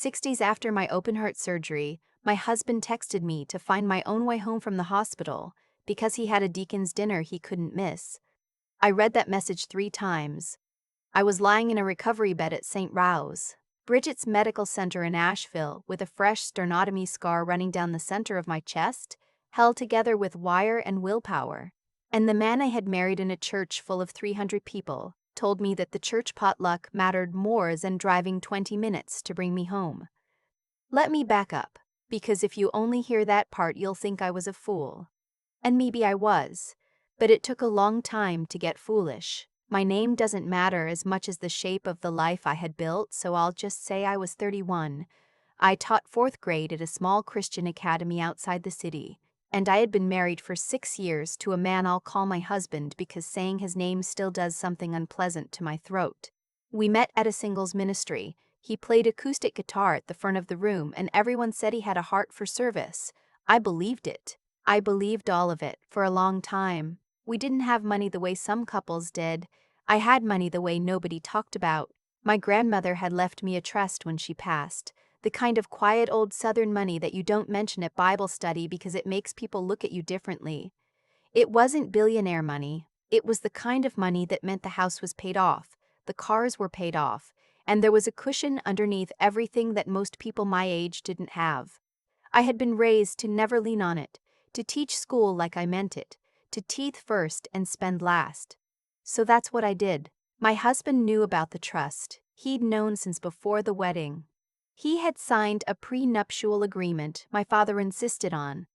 6 days after my open-heart surgery, my husband texted me to find my own way home from the hospital because he had a deacon's dinner he couldn't miss. I read that message 3 times. I was lying in a recovery bed at St. Rau's, Bridget's Medical Center in Asheville, with a fresh sternotomy scar running down the center of my chest, held together with wire and willpower. And the man I had married in a church full of 300 people told me that the church potluck mattered more than driving 20 minutes to bring me home. Let me back up, because if you only hear that part you'll think I was a fool. And maybe I was, but it took a long time to get foolish. My name doesn't matter as much as the shape of the life I had built, so I'll just say I was 31. I taught 4th grade at a small Christian academy outside the city, and I had been married for 6 years to a man I'll call my husband because saying his name still does something unpleasant to my throat. We met at a singles ministry. He played acoustic guitar at the front of the room, and everyone said he had a heart for service. I believed it. I believed all of it for a long time. We didn't have money the way some couples did. I had money the way nobody talked about. My grandmother had left me a trust when she passed, the kind of quiet old Southern money that you don't mention at Bible study because it makes people look at you differently. It wasn't billionaire money. It was the kind of money that meant the house was paid off, the cars were paid off, and there was a cushion underneath everything that most people my age didn't have. I had been raised to never lean on it, to teach school like I meant it, to teeth first and spend last. So that's what I did. My husband knew about the trust. He'd known since before the wedding. He had signed a prenuptial agreement my father insisted on.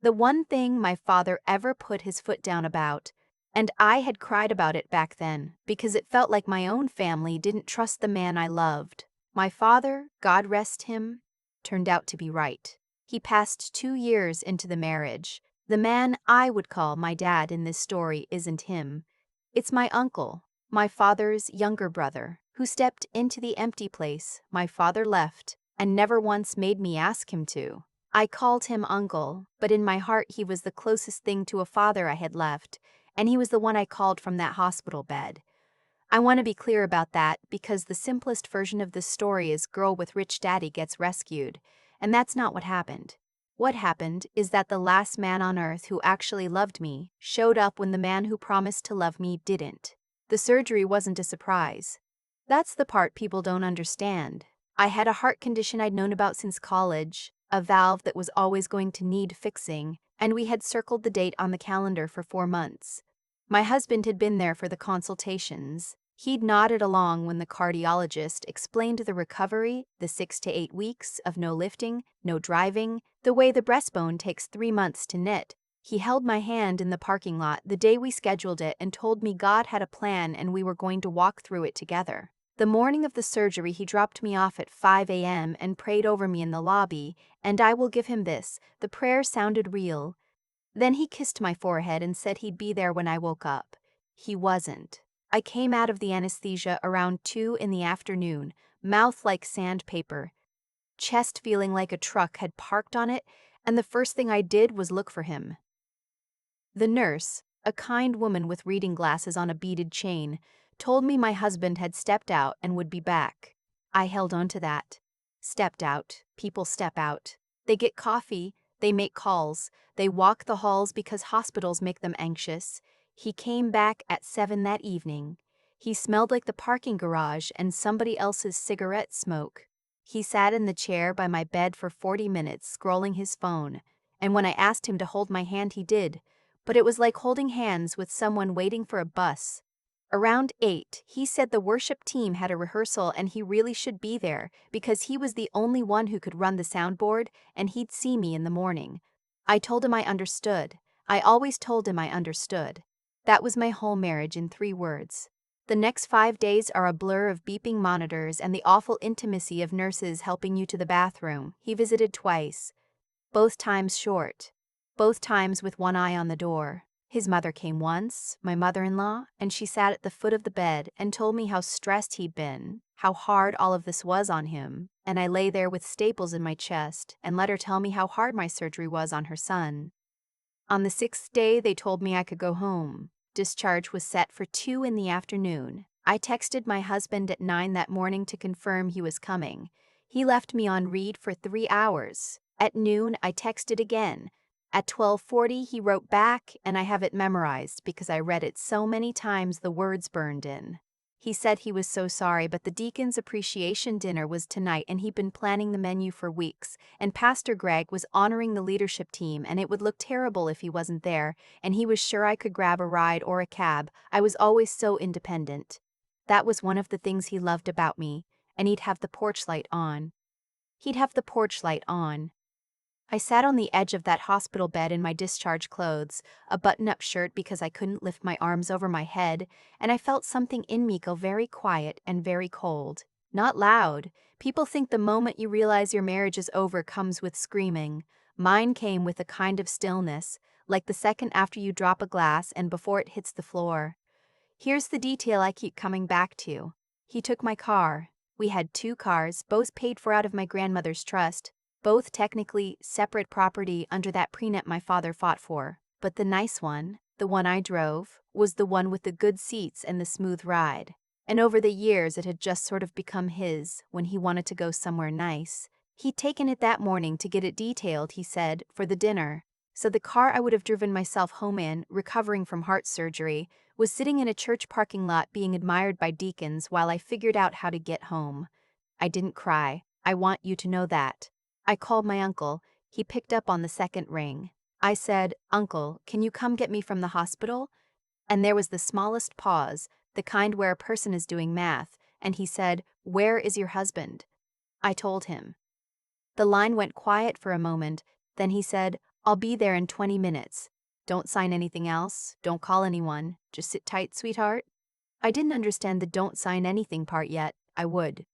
The one thing my father ever put his foot down about, and I had cried about it back then because it felt like my own family didn't trust the man I loved. My father, God rest him, turned out to be right. He passed 2 years into the marriage. The man I would call my dad in this story isn't him. It's my uncle, my father's younger brother, who stepped into the empty place my father left and never once made me ask him to. I called him uncle, but in my heart he was the closest thing to a father I had left, and he was the one I called from that hospital bed. I want to be clear about that because the simplest version of this story is girl with rich daddy gets rescued, and that's not what happened. What happened is that the last man on earth who actually loved me showed up when the man who promised to love me didn't. The surgery wasn't a surprise. That's the part people don't understand. I had a heart condition I'd known about since college, a valve that was always going to need fixing, and we had circled the date on the calendar for 4 months. My husband had been there for the consultations. He'd nodded along when the cardiologist explained the recovery, the 6 to 8 weeks of no lifting, no driving, the way the breastbone takes 3 months to knit. He held my hand in the parking lot the day we scheduled it and told me God had a plan and we were going to walk through it together. The morning of the surgery, he dropped me off at 5 a.m. and prayed over me in the lobby, and I will give him this, the prayer sounded real. Then he kissed my forehead and said he'd be there when I woke up. He wasn't. I came out of the anesthesia around 2 in the afternoon, mouth like sandpaper, chest feeling like a truck had parked on it, and the first thing I did was look for him. The nurse, a kind woman with reading glasses on a beaded chain, told me my husband had stepped out and would be back. I held on to that. Stepped out. People step out. They get coffee, they make calls, they walk the halls because hospitals make them anxious. He came back at 7 that evening. He smelled like the parking garage and somebody else's cigarette smoke. He sat in the chair by my bed for 40 minutes scrolling his phone, and when I asked him to hold my hand he did, but it was like holding hands with someone waiting for a bus. Around 8, he said the worship team had a rehearsal and he really should be there because he was the only one who could run the soundboard and he'd see me in the morning. I told him I understood. I always told him I understood. That was my whole marriage in 3 words. The next 5 days are a blur of beeping monitors and the awful intimacy of nurses helping you to the bathroom. He visited twice. Both times short. Both times with one eye on the door. His mother came once, my mother-in-law, and she sat at the foot of the bed and told me how stressed he'd been, how hard all of this was on him, and I lay there with staples in my chest and let her tell me how hard my surgery was on her son. On the 6th day, they told me I could go home. Discharge was set for 2 in the afternoon. I texted my husband at 9 that morning to confirm he was coming. He left me on read for 3 hours. At noon, I texted again. At 12:40, he wrote back, and I have it memorized because I read it so many times the words burned in. He said he was so sorry, but the deacon's appreciation dinner was tonight and he'd been planning the menu for weeks, and Pastor Greg was honoring the leadership team and it would look terrible if he wasn't there, and he was sure I could grab a ride or a cab. I was always so independent. That was one of the things he loved about me, and he'd have the porch light on. He'd have the porch light on. I sat on the edge of that hospital bed in my discharge clothes, a button-up shirt because I couldn't lift my arms over my head, and I felt something in me go very quiet and very cold. Not loud. People think the moment you realize your marriage is over comes with screaming. Mine came with a kind of stillness, like the second after you drop a glass and before it hits the floor. Here's the detail I keep coming back to. He took my car. We had 2 cars, both paid for out of my grandmother's trust, both technically separate property under that prenup my father fought for. But the nice one, the one I drove, was the one with the good seats and the smooth ride. And over the years it had just sort of become his when he wanted to go somewhere nice. He'd taken it that morning to get it detailed, he said, for the dinner. So the car I would have driven myself home in, recovering from heart surgery, was sitting in a church parking lot being admired by deacons while I figured out how to get home. I didn't cry. I want you to know that. I called my uncle. He picked up on the second ring. I said, "Uncle, can you come get me from the hospital?" And there was the smallest pause, the kind where a person is doing math, and he said, "Where is your husband?" I told him. The line went quiet for a moment, then he said, "I'll be there in 20 minutes. Don't sign anything else, don't call anyone, just sit tight, sweetheart." I didn't understand the don't sign anything part yet. I would.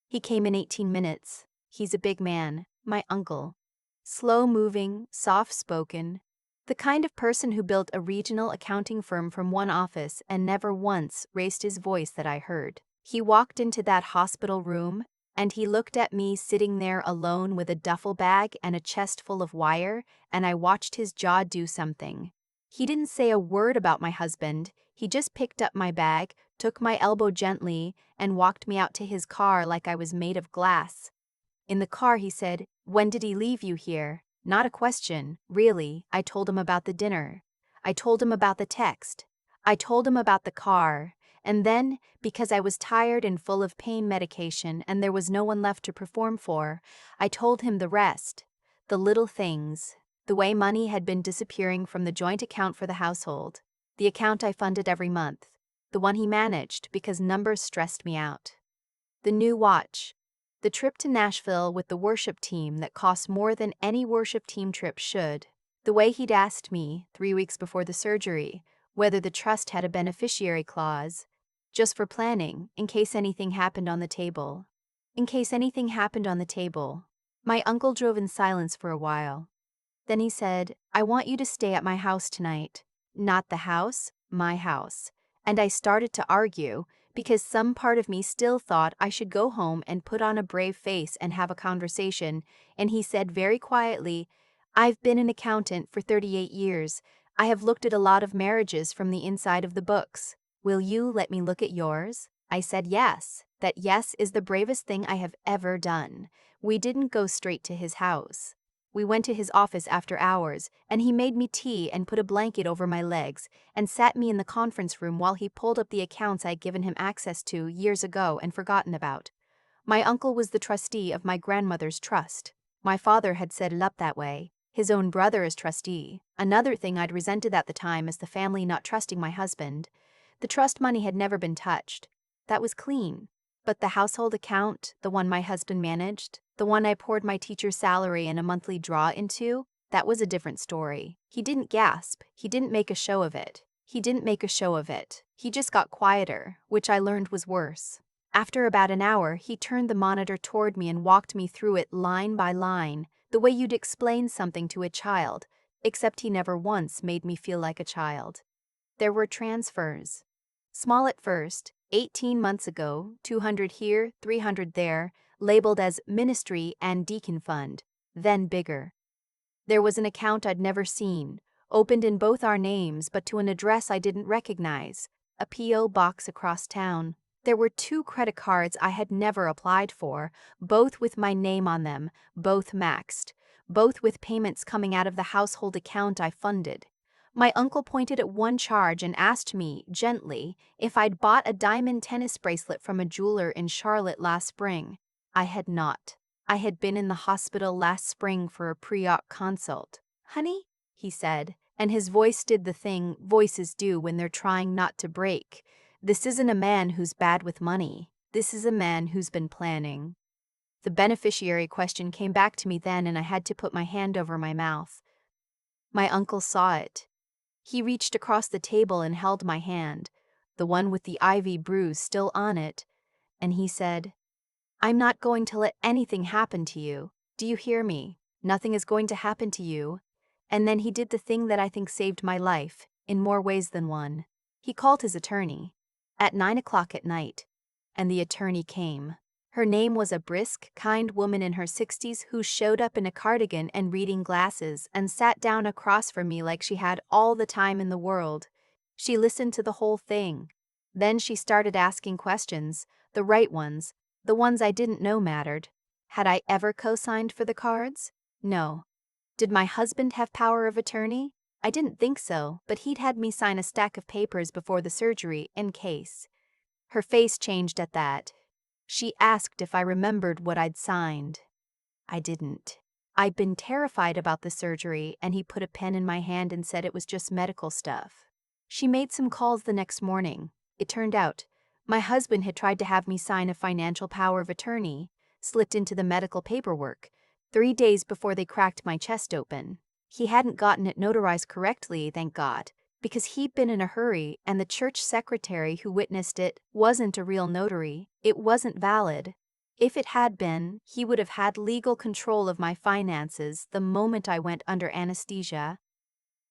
He came in 18 minutes. He's a big man, my uncle. Slow-moving, soft-spoken. The kind of person who built a regional accounting firm from one office and never once raised his voice that I heard. He walked into that hospital room, and he looked at me sitting there alone with a duffel bag and a chest full of wire, and I watched his jaw do something. He didn't say a word about my husband. He just picked up my bag, took my elbow gently, and walked me out to his car like I was made of glass. In the car, he said, "When did he leave you here?" Not a question, really. I told him about the dinner. I told him about the text. I told him about the car. And then, because I was tired and full of pain medication and there was no one left to perform for, I told him the rest. The little things. The way money had been disappearing from the joint account for the household. The account I funded every month. The one he managed because numbers stressed me out. The new watch. The trip to Nashville with the worship team that cost more than any worship team trip should. The way he'd asked me, 3 weeks before the surgery, whether the trust had a beneficiary clause, just for planning, in case anything happened on the table. In case anything happened on the table. My uncle drove in silence for a while. Then he said, "I want you to stay at my house tonight." Not the house, my house. And I started to argue, because some part of me still thought I should go home and put on a brave face and have a conversation, and he said very quietly, "I've been an accountant for 38 years. I have looked at a lot of marriages from the inside of the books. Will you let me look at yours?" I said yes. That yes is the bravest thing I have ever done. We didn't go straight to his house. We went to his office after hours, and he made me tea and put a blanket over my legs and sat me in the conference room while he pulled up the accounts I'd given him access to years ago and forgotten about. My uncle was the trustee of my grandmother's trust. My father had set it up that way. His own brother as trustee. Another thing I'd resented at the time is the family not trusting my husband. The trust money had never been touched. That was clean. But the household account, the one my husband managed, the one I poured my teacher's salary and a monthly draw into, that was a different story. He didn't gasp. He didn't make a show of it. He didn't make a show of it. He just got quieter, which I learned was worse. After about an hour, he turned the monitor toward me and walked me through it line by line, the way you'd explain something to a child, except he never once made me feel like a child. There were transfers. Small at first, 18 months ago, 200 here, 300 there, labeled as Ministry and Deacon Fund, then bigger. There was an account I'd never seen, opened in both our names but to an address I didn't recognize, a P.O. box across town. There were 2 credit cards I had never applied for, both with my name on them, both maxed, both with payments coming out of the household account I funded. My uncle pointed at one charge and asked me, gently, if I'd bought a diamond tennis bracelet from a jeweler in Charlotte last spring. I had not. I had been in the hospital last spring for a pre-op consult. Honey, he said, and his voice did the thing voices do when they're trying not to break. This isn't a man who's bad with money. This is a man who's been planning. The beneficiary question came back to me then, and I had to put my hand over my mouth. My uncle saw it. He reached across the table and held my hand, the one with the ivy bruise still on it, and he said, "I'm not going to let anything happen to you. Do you hear me? Nothing is going to happen to you." And then he did the thing that I think saved my life, in more ways than one. He called his attorney. At 9 o'clock at night. And the attorney came. Her name was a brisk, kind woman in her 60s who showed up in a cardigan and reading glasses and sat down across from me like she had all the time in the world. She listened to the whole thing. Then she started asking questions, the right ones, the ones I didn't know mattered. Had I ever co-signed for the cards? No. Did my husband have power of attorney? I didn't think so, but he'd had me sign a stack of papers before the surgery, in case. Her face changed at that. She asked if I remembered what I'd signed. I didn't. I'd been terrified about the surgery, and he put a pen in my hand and said it was just medical stuff. She made some calls the next morning. It turned out, my husband had tried to have me sign a financial power of attorney, slipped into the medical paperwork, 3 days before they cracked my chest open. He hadn't gotten it notarized correctly, thank God, because he'd been in a hurry, and the church secretary who witnessed it wasn't a real notary. It wasn't valid. If it had been, he would have had legal control of my finances the moment I went under anesthesia.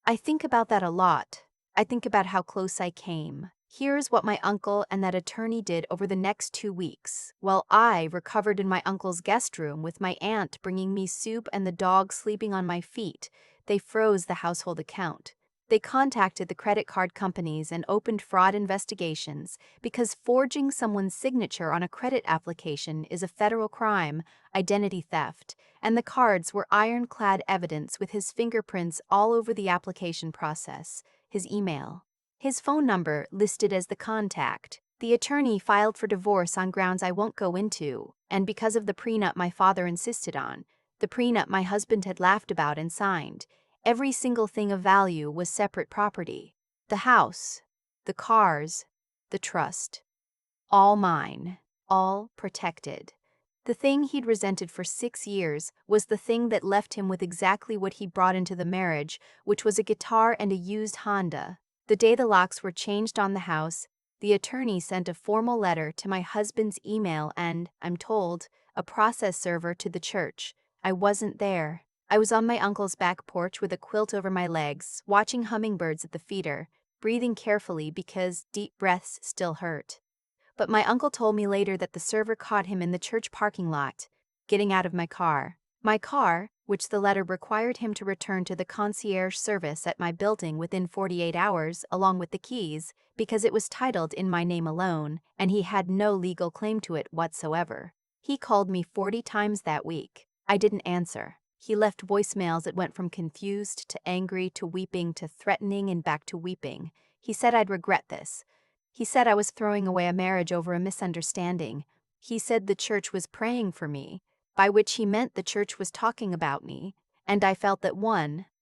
I think about that a lot. I think about how close I came. Here's what my uncle and that attorney did over the next 2 weeks, while I recovered in my uncle's guest room with my aunt bringing me soup and the dog sleeping on my feet. They froze the household account. They contacted the credit card companies and opened fraud investigations because forging someone's signature on a credit application is a federal crime, identity theft, and the cards were ironclad evidence with his fingerprints all over the application process, his email, his phone number listed as the contact. The attorney filed for divorce on grounds I won't go into, and because of the prenup my father insisted on, the prenup my husband had laughed about and signed. Every single thing of value was separate property. The house, the cars, the trust. All mine, all protected. The thing he'd resented for 6 years was the thing that left him with exactly what he brought into the marriage, which was a guitar and a used Honda. The day the locks were changed on the house, the attorney sent a formal letter to my husband's email and, I'm told, a process server to the church. I wasn't there. I was on my uncle's back porch with a quilt over my legs, watching hummingbirds at the feeder, breathing carefully because deep breaths still hurt. But my uncle told me later that the server caught him in the church parking lot, getting out of my car. My car, which the letter required him to return to the concierge service at my building within 48 hours, along with the keys, because it was titled in my name alone, and he had no legal claim to it whatsoever. He called me 40 times that week. I didn't answer. He left voicemails that went from confused to angry to weeping to threatening and back to weeping. He said I'd regret this. He said I was throwing away a marriage over a misunderstanding. He said the church was praying for me, by which he meant the church was talking about me, and I felt that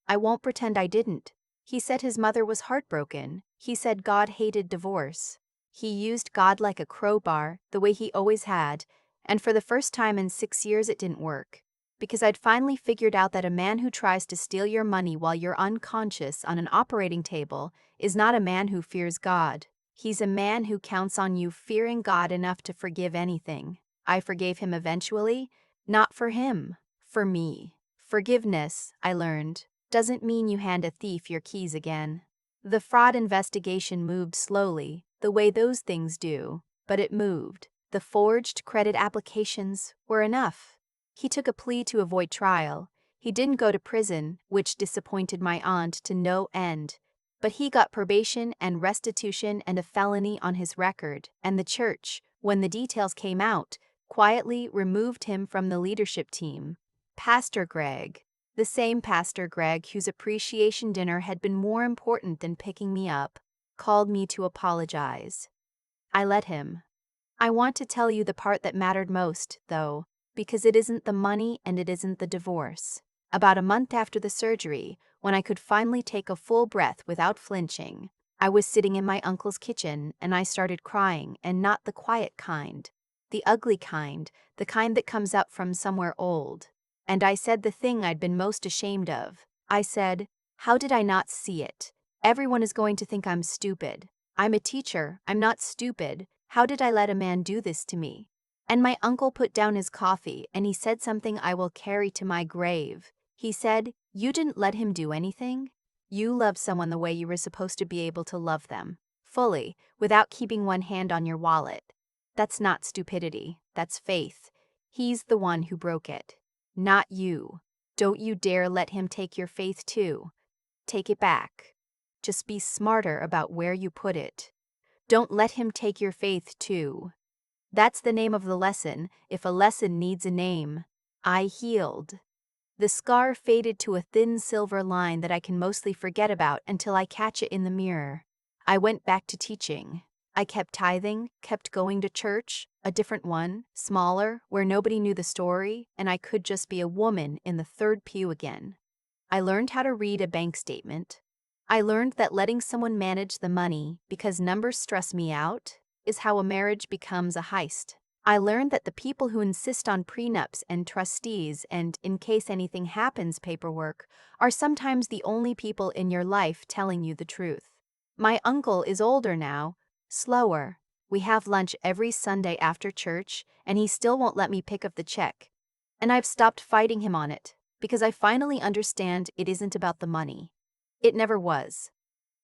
I won't pretend I didn't. He said his mother was heartbroken. He said God hated divorce. He used God like a crowbar, the way he always had, and for the first time in 6 years it didn't work. Because I'd finally figured out that a man who tries to steal your money while you're unconscious on an operating table is not a man who fears God. He's a man who counts on you fearing God enough to forgive anything. I forgave him eventually, not for him, for me. Forgiveness, I learned, doesn't mean you hand a thief your keys again. The fraud investigation moved slowly, the way those things do, but it moved. The forged credit applications were enough. He took a plea to avoid trial. He didn't go to prison, which disappointed my aunt to no end. But he got probation and restitution and a felony on his record, and the church, when the details came out, quietly removed him from the leadership team. Pastor Greg, the same Pastor Greg whose appreciation dinner had been more important than picking me up, called me to apologize. I let him. I want to tell you the part that mattered most, though, because it isn't the money and it isn't the divorce. About a month after the surgery, when I could finally take a full breath without flinching, I was sitting in my uncle's kitchen and I started crying, and not the quiet kind, the ugly kind, the kind that comes up from somewhere old. And I said the thing I'd been most ashamed of. I said, "How did I not see it? Everyone is going to think I'm stupid. I'm a teacher, I'm not stupid. How did I let a man do this to me?" And my uncle put down his coffee and he said something I will carry to my grave. He said, "You didn't let him do anything. You loved someone the way you were supposed to be able to love them, fully, without keeping one hand on your wallet. That's not stupidity, that's faith. He's the one who broke it, not you. Don't you dare let him take your faith too. Take it back. Just be smarter about where you put it. Don't let him take your faith too." That's the name of the lesson, if a lesson needs a name. I healed. The scar faded to a thin silver line that I can mostly forget about until I catch it in the mirror. I went back to teaching. I kept tithing, kept going to church, a different one, smaller, where nobody knew the story, and I could just be a woman in the third pew again. I learned how to read a bank statement. I learned that letting someone manage the money because numbers stress me out is how a marriage becomes a heist. I learned that the people who insist on prenups and trustees and in case anything happens paperwork are sometimes the only people in your life telling you the truth. My uncle is older now, slower. We have lunch every Sunday after church, and he still won't let me pick up the check. And I've stopped fighting him on it, because I finally understand it isn't about the money. It never was.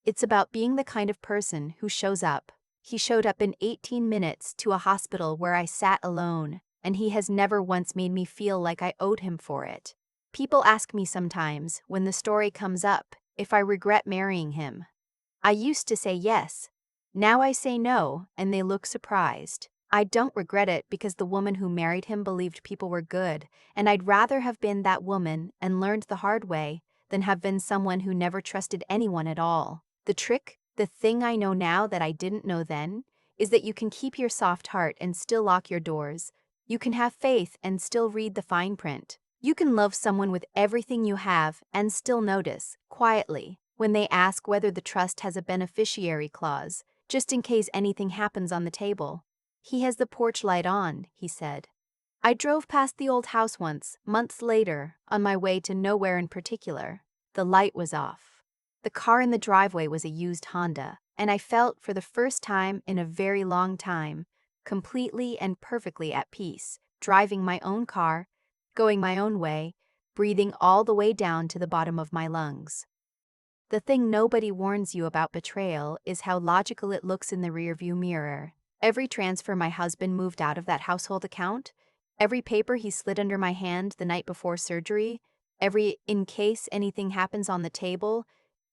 It's about being the kind of person who shows up. He showed up in 18 minutes to a hospital where I sat alone, and he has never once made me feel like I owed him for it. People ask me sometimes, when the story comes up, if I regret marrying him. I used to say yes. Now I say no, and they look surprised. I don't regret it because the woman who married him believed people were good, and I'd rather have been that woman and learned the hard way than have been someone who never trusted anyone at all. The trick, the thing I know now that I didn't know then, is that you can keep your soft heart and still lock your doors. You can have faith and still read the fine print. You can love someone with everything you have and still notice, quietly, when they ask whether the trust has a beneficiary clause, just in case anything happens on the table. "He has the porch light on," he said. I drove past the old house once, months later, on my way to nowhere in particular. The light was off. The car in the driveway was a used Honda, and I felt, for the first time in a very long time, completely and perfectly at peace, driving my own car, going my own way, breathing all the way down to the bottom of my lungs. The thing nobody warns you about betrayal is how logical it looks in the rearview mirror. Every transfer my husband moved out of that household account, every paper he slid under my hand the night before surgery, every "in case anything happens" on the table,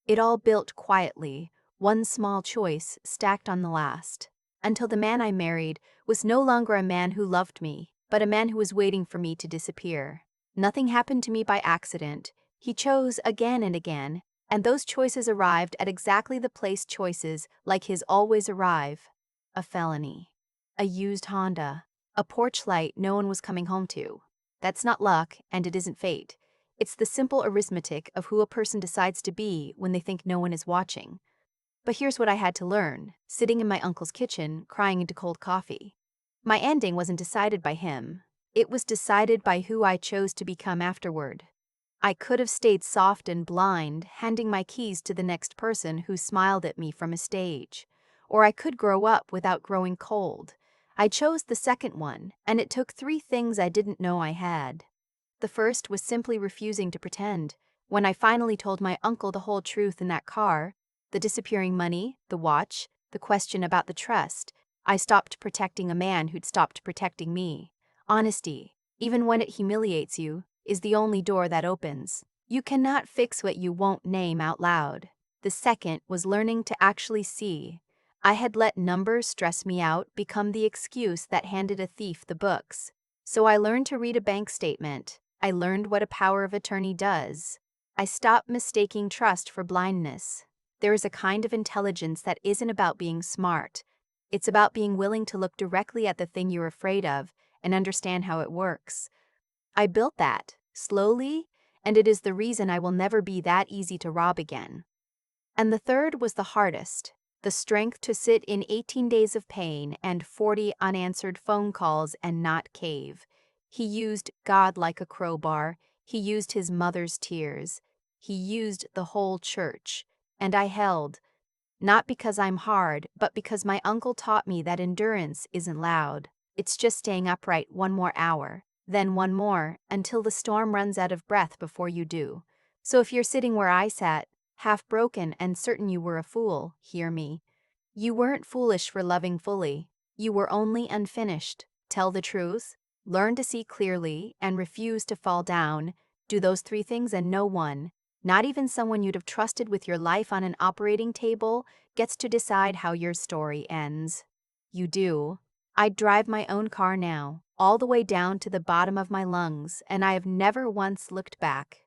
it all built quietly, one small choice stacked on the last, until the man I married was no longer a man who loved me, but a man who was waiting for me to disappear. Nothing happened to me by accident. He chose again and again, and those choices arrived at exactly the place choices like his always arrive. A felony. A used Honda. A porch light no one was coming home to. That's not luck, and it isn't fate. It's the simple arithmetic of who a person decides to be when they think no one is watching. But here's what I had to learn, sitting in my uncle's kitchen, crying into cold coffee. My ending wasn't decided by him. It was decided by who I chose to become afterward. I could have stayed soft and blind, handing my keys to the next person who smiled at me from a stage. Or I could grow up without growing cold. I chose the second one, and it took 3 things I didn't know I had. The first was simply refusing to pretend. When I finally told my uncle the whole truth in that car, the disappearing money, the watch, the question about the trust, I stopped protecting a man who'd stopped protecting me. Honesty, even when it humiliates you, is the only door that opens. You cannot fix what you won't name out loud. The second was learning to actually see. I had let numbers stress me out become the excuse that handed a thief the books. So I learned to read a bank statement. I learned what a power of attorney does. I stopped mistaking trust for blindness. There is a kind of intelligence that isn't about being smart. It's about being willing to look directly at the thing you're afraid of and understand how it works. I built that, slowly, and it is the reason I will never be that easy to rob again. And the third was the hardest, the strength to sit in 18 days of pain and 40 unanswered phone calls and not cave. He used God like a crowbar. He used his mother's tears. He used the whole church. And I held, not because I'm hard, but because my uncle taught me that endurance isn't loud. It's just staying upright one more hour, then one more, until the storm runs out of breath before you do. So if you're sitting where I sat, half broken and certain you were a fool, hear me. You weren't foolish for loving fully. You were only unfinished. Tell the truth, learn to see clearly, and refuse to fall down. Do those three things and no one, not even someone you'd have trusted with your life on an operating table, gets to decide how your story ends. You do. I'd drive my own car now, all the way down to the bottom of my lungs, and I have never once looked back.